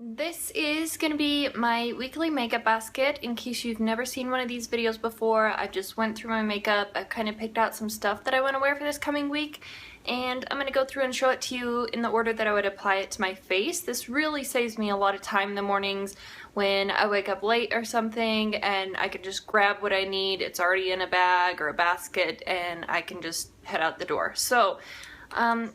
This is going to be my weekly makeup basket. In case you've never seen one of these videos before, I just went through my makeup. I kind of picked out some stuff that I want to wear for this coming week, and I'm going to go through and show it to you in the order that I would apply it to my face. This really saves me a lot of time in the mornings when I wake up late or something, and I can just grab what I need. It's already in a bag or a basket, and I can just head out the door. So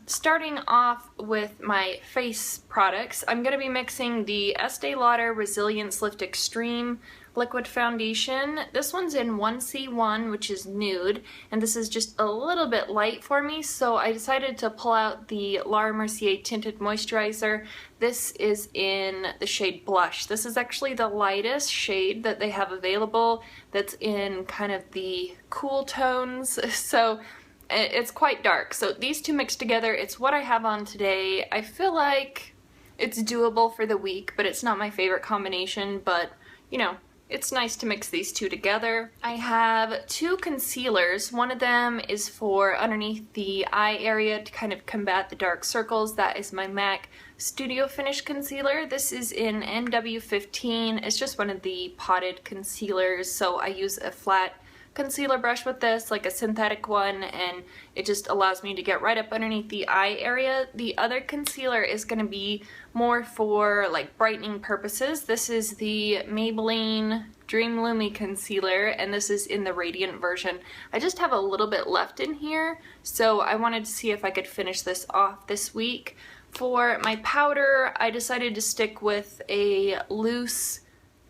starting off with my face products, I'm going to be mixing the Estee Lauder Resilience Lift Extreme Liquid Foundation. This one's in 1C1, which is nude, and this is just a little bit light for me, so I decided to pull out the Mercier Tinted Moisturizer. This is in the shade Blush. This is actually the lightest shade that they have available that's in kind of the cool tones, so it's quite dark. So these two mixed together, it's what I have on today. I feel like it's doable for the week, but it's not my favorite combination, but you know, it's nice to mix these two together. I have two concealers. One of them is for underneath the eye area to kind of combat the dark circles. That is my MAC Studio Finish Concealer. This is in NW15. It's just one of the potted concealers, so I use a flat concealer brush with this, like a synthetic one, and it just allows me to get right up underneath the eye area. The other concealer is going to be more for like brightening purposes. This is the Maybelline Dream Lumi Concealer, and this is in the Radiant version. I just have a little bit left in here, so I wanted to see if I could finish this off this week. For my powder, I decided to stick with a loose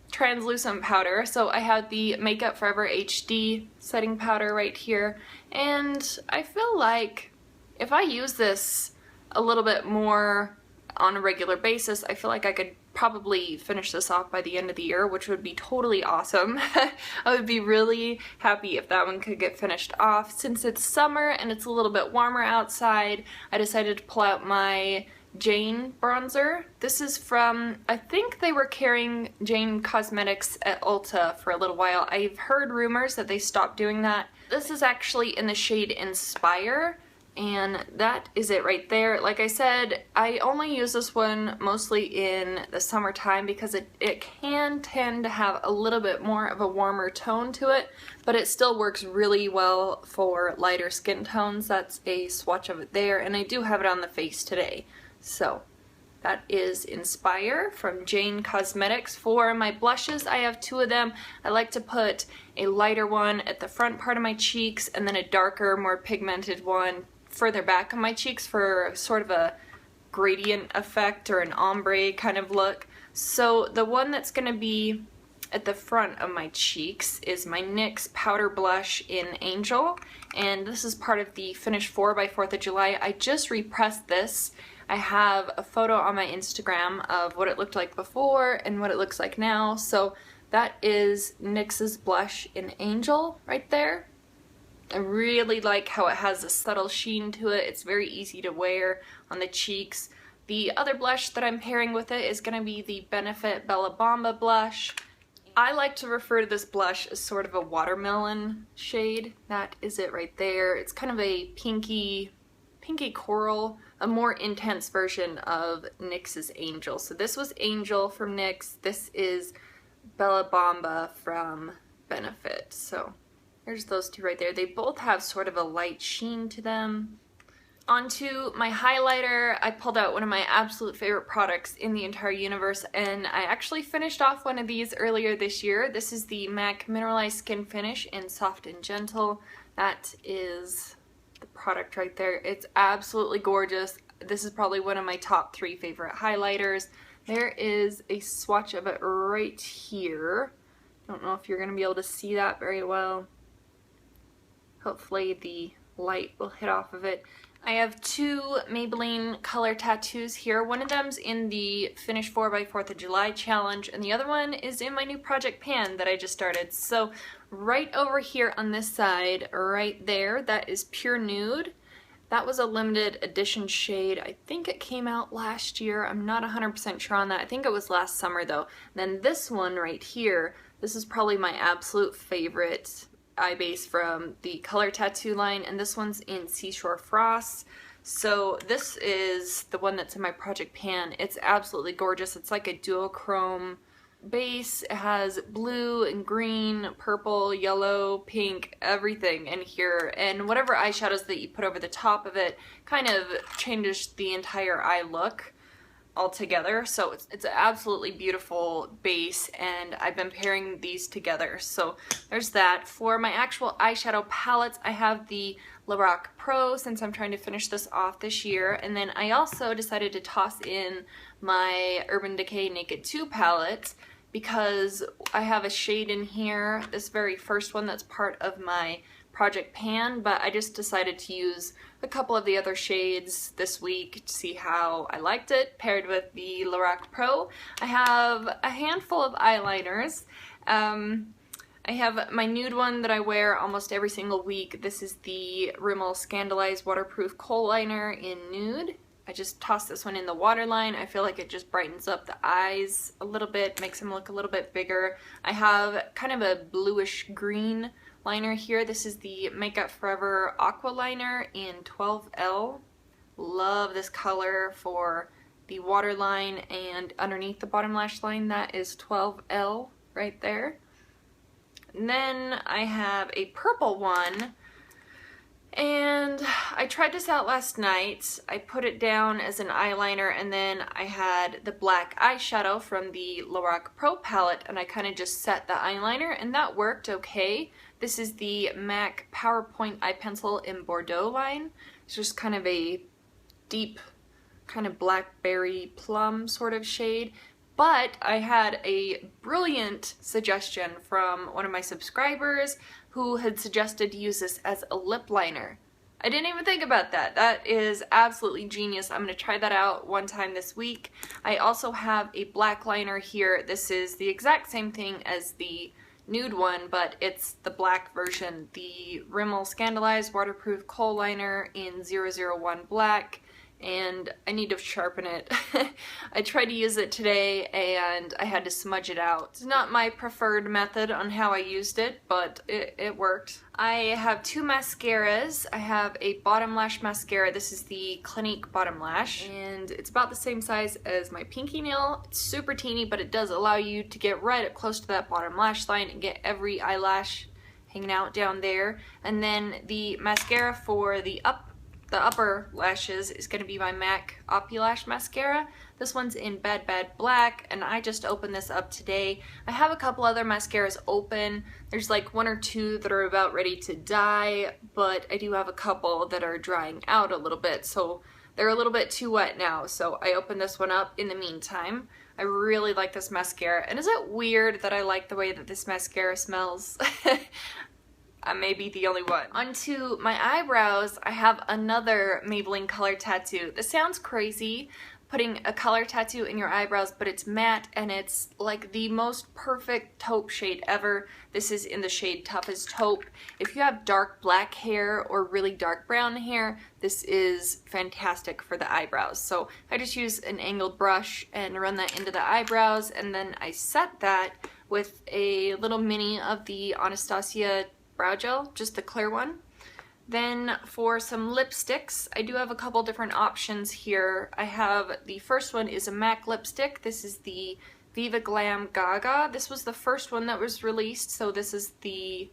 translucent powder. So I have the Makeup Forever HD setting powder right here, and I feel like if I use this a little bit more on a regular basis, I feel like I could probably finish this off by the end of the year, which would be totally awesome. I would be really happy if that one could get finished off. Since it's summer and it's a little bit warmer outside, I decided to pull out my Jane bronzer. This is from, I think they were carrying Jane Cosmetics at Ulta for a little while. I've heard rumors that they stopped doing that. This is actually in the shade Inspire, and that is it right there. Like I said, I only use this one mostly in the summertime because it can tend to have a little bit more of a warmer tone to it, but it still works really well for lighter skin tones. That's a swatch of it there, and I do have it on the face today. So that is Inspire from Jane Cosmetics. For my blushes, I have two of them. I like to put a lighter one at the front part of my cheeks and then a darker, more pigmented one further back of my cheeks for sort of a gradient effect or an ombre kind of look. So the one that's going to be at the front of my cheeks is my NYX Powder Blush in Angel, and this is part of the Finish 4 by 4th of July. I just repressed this. I have a photo on my Instagram of what it looked like before and what it looks like now. So that is NYX's blush in Angel right there. I really like how it has a subtle sheen to it. It's very easy to wear on the cheeks. The other blush that I'm pairing with it is going to be the Benefit Bella Bamba blush. I like to refer to this blush as sort of a watermelon shade. That is it right there. It's kind of a pinky coral, a more intense version of NYX's Angel. So this was Angel from NYX. This is Bella Bamba from Benefit. So there's those two right there. They both have sort of a light sheen to them. Onto my highlighter, I pulled out one of my absolute favorite products in the entire universe, and I actually finished off one of these earlier this year. This is the MAC Mineralize Skin Finish in Soft and Gentle. That is the product right there. It's absolutely gorgeous. This is probably one of my top 3 favorite highlighters. There is a swatch of it right here. Don't know if you're going to be able to see that very well. Hopefully the light will hit off of it. I have two Maybelline color tattoos here. One of them's in the Finish 4 by 4th of July challenge, and the other one is in my new project pan that I just started. So right over here on this side, right there, that is Pure Nude. That was a limited edition shade. I think it came out last year. I'm not 100% sure on that. I think it was last summer though. And then this one right here, this is probably my absolute favorite eye base from the color tattoo line, and this one's in Seashore Frost. So this is the one that's in my project pan. It's absolutely gorgeous. It's like a duochrome base. It has blue and green, purple, yellow, pink, everything in here. And whatever eyeshadows that you put over the top of it kind of changes the entire eye look altogether. So it's an absolutely beautiful base, and I've been pairing these together. So there's that. For my actual eyeshadow palettes, I have the LORAC Pro, since I'm trying to finish this off this year, and then I also decided to toss in my Urban Decay Naked 2 palette because I have a shade in here, this very first one that's part of my project pan, but I just decided to use a couple of the other shades this week to see how I liked it paired with the LORAC Pro. I have a handful of eyeliners. I have my nude one that I wear almost every single week. This is the Rimmel Scandaleyes Waterproof Kohl Liner in Nude. I just toss this one in the waterline. I feel like it just brightens up the eyes a little bit, makes them look a little bit bigger. I have kind of a bluish green liner here. This is the Makeup Forever Aqua Liner in 12L. Love this color for the waterline, and underneath the bottom lash line, that is 12L right there. And then I have a purple one, and I tried this out last night. I put it down as an eyeliner, and then I had the black eyeshadow from the LORAC Pro palette, and I kind of just set the eyeliner, and that worked okay. This is the MAC PowerPoint Eye Pencil in Bordeaux line. It's just kind of a deep, kind of blackberry plum sort of shade. But I had a brilliant suggestion from one of my subscribers who had suggested to use this as a lip liner. I didn't even think about that. That is absolutely genius. I'm going to try that out one time this week. I also have a black liner here. This is the exact same thing as the nude one, but it's the black version. The Rimmel Scandaleyes Waterproof Kohl Liner in 001 Black. And I need to sharpen it. I tried to use it today and I had to smudge it out. It's not my preferred method on how I used it, but it worked. I have two mascaras. I have a bottom lash mascara. This is the Clinique bottom lash, and it's about the same size as my pinky nail. It's super teeny, but it does allow you to get right up close to that bottom lash line and get every eyelash hanging out down there. And then the mascara for the upper lashes is going to be my MAC Opulash mascara. This one's in Bad Bad Black, and I just opened this up today. I have a couple other mascaras open. There's like one or two that are about ready to dye, but I do have a couple that are drying out a little bit, so they're a little bit too wet now. So I opened this one up in the meantime. I really like this mascara, and is it weird that I like the way that this mascara smells? I may be the only one. Onto my eyebrows, I have another Maybelline color tattoo. This sounds crazy, putting a color tattoo in your eyebrows, but it's matte and it's like the most perfect taupe shade ever. This is in the shade Tough as Taupe. If you have dark black hair or really dark brown hair, this is fantastic for the eyebrows. So I just use an angled brush and run that into the eyebrows, and then I set that with a little mini of the Anastasia brow gel, just the clear one. Then for some lipsticks, I do have a couple different options here. I have, the first one is a MAC lipstick. This is the Viva Glam Gaga. This was the first one that was released, so this is the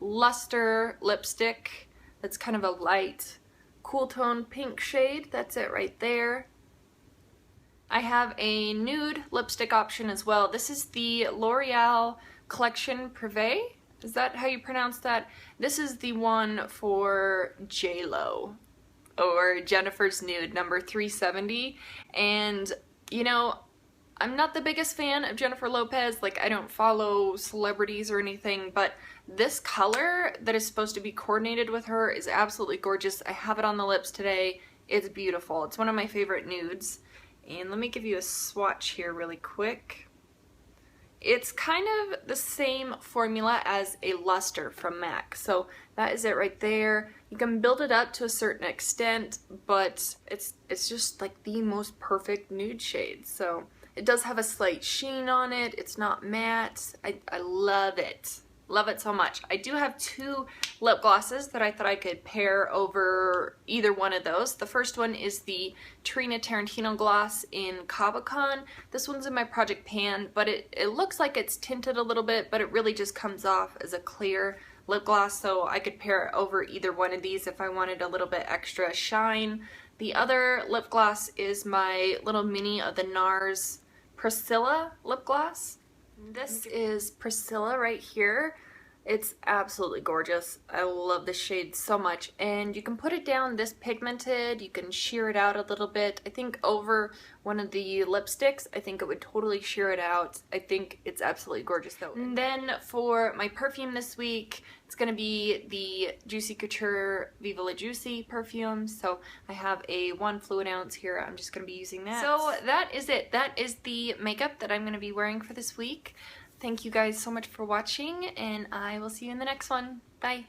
Luster lipstick. That's kind of a light, cool tone pink shade. That's it right there. I have a nude lipstick option as well. This is the L'Oreal Collection Privé. Is that how you pronounce that? This is the one for J-Lo, or Jennifer's Nude, number 370. And, you know, I'm not the biggest fan of Jennifer Lopez. Like, I don't follow celebrities or anything, but this color that is supposed to be coordinated with her is absolutely gorgeous. I have it on the lips today. It's beautiful. It's one of my favorite nudes. And let me give you a swatch here really quick. It's kind of the same formula as a Luster from MAC, so that is it right there. You can build it up to a certain extent, but it's just like the most perfect nude shade. So it does have a slight sheen on it. It's not matte. I love it. Love it so much. I do have two lip glosses that I thought I could pair over either one of those. The first one is the Tarina Tarantino gloss in Cabacon. This one's in my Project Pan, but it looks like it's tinted a little bit, but it really just comes off as a clear lip gloss, so I could pair it over either one of these if I wanted a little bit extra shine. The other lip gloss is my little mini of the NARS Priscilla lip gloss. This is Priscilla right here. It's absolutely gorgeous. I love this shade so much, and you can put it down this pigmented, you can sheer it out a little bit. I think over one of the lipsticks, I think it would totally sheer it out. I think it's absolutely gorgeous though. And then for my perfume this week, it's going to be the Juicy Couture Viva La Juicy perfume. So I have a 1 fluid ounce here. I'm just going to be using that. So that is it. That is the makeup that I'm going to be wearing for this week. Thank you guys so much for watching, and I will see you in the next one. Bye.